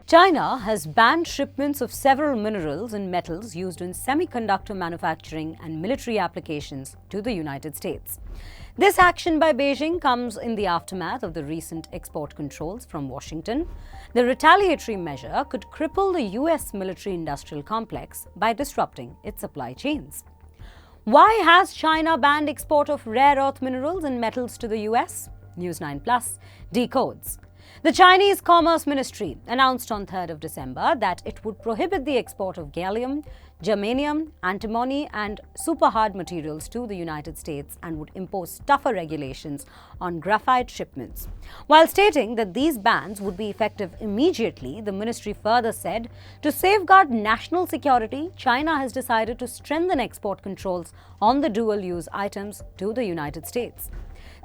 China has banned shipments of several minerals and metals used in semiconductor manufacturing and military applications to the United States. This action by Beijing comes in the aftermath of the recent export controls from Washington. The retaliatory measure could cripple the US military-industrial complex by disrupting its supply chains. Why has China banned export of rare earth minerals and metals to the US? News9 Plus Decodes. The Chinese Commerce Ministry announced on 3rd of December that it would prohibit the export of gallium, germanium, antimony and superhard materials to the United States and would impose tougher regulations on graphite shipments. While stating that these bans would be effective immediately, the ministry further said, to safeguard national security, China has decided to strengthen export controls on the dual-use items to the United States.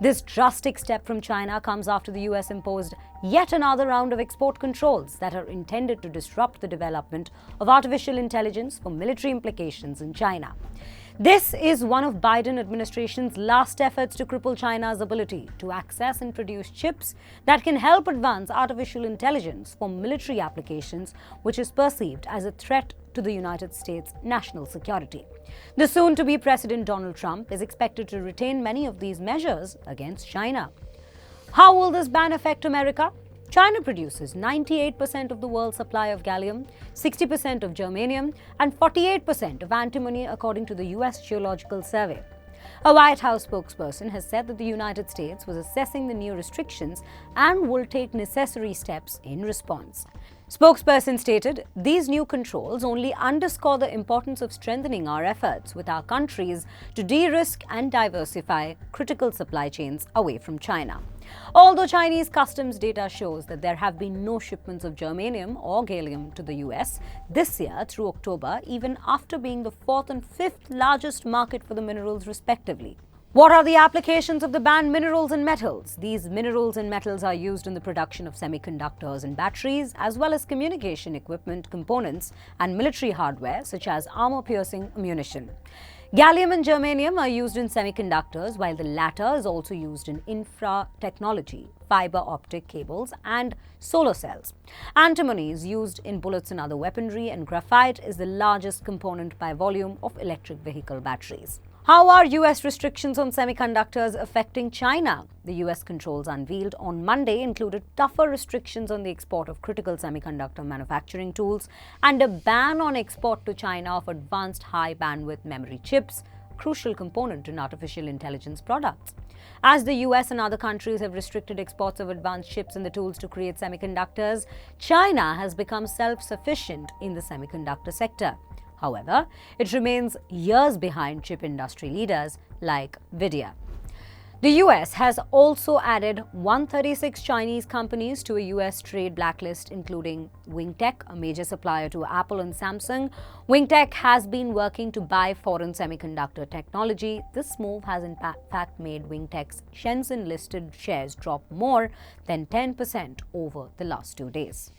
This drastic step from China comes after the US imposed yet another round of export controls that are intended to disrupt the development of artificial intelligence for military implications in China. This is one of Biden administration's last efforts to cripple China's ability to access and produce chips that can help advance artificial intelligence for military applications, which is perceived as a threat to the United States' national security. The soon-to-be President Donald Trump is expected to retain many of these measures against China. How will this ban affect America? China produces 98% of the world's supply of gallium, 60% of germanium, and 48% of antimony, according to the US Geological Survey. A White House spokesperson has said that the United States was assessing the new restrictions and will take necessary steps in response. Spokesperson stated, "These new controls only underscore the importance of strengthening our efforts with our countries to de-risk and diversify critical supply chains away from China." Although Chinese customs data shows that there have been no shipments of germanium or gallium to the US this year through October, even after being the fourth and fifth largest market for the minerals respectively. What are the applications of the banned minerals and metals? These minerals and metals are used in the production of semiconductors and batteries, as well as communication equipment, components, and military hardware, such as armor-piercing ammunition. Gallium and germanium are used in semiconductors, while the latter is also used in infra technology, fiber optic cables, and solar cells. Antimony is used in bullets and other weaponry, and graphite is the largest component by volume of electric vehicle batteries. How are US restrictions on semiconductors affecting China? The US controls unveiled on Monday included tougher restrictions on the export of critical semiconductor manufacturing tools and a ban on export to China of advanced high-bandwidth memory chips, a crucial component in artificial intelligence products. As the US and other countries have restricted exports of advanced chips and the tools to create semiconductors, China has become self-sufficient in the semiconductor sector. However, it remains years behind chip industry leaders like Nvidia. The US has also added 136 Chinese companies to a US trade blacklist, including Wingtech, a major supplier to Apple and Samsung. Wingtech has been working to buy foreign semiconductor technology. This move has in fact made Wingtech's Shenzhen-listed shares drop more than 10% over the last 2 days.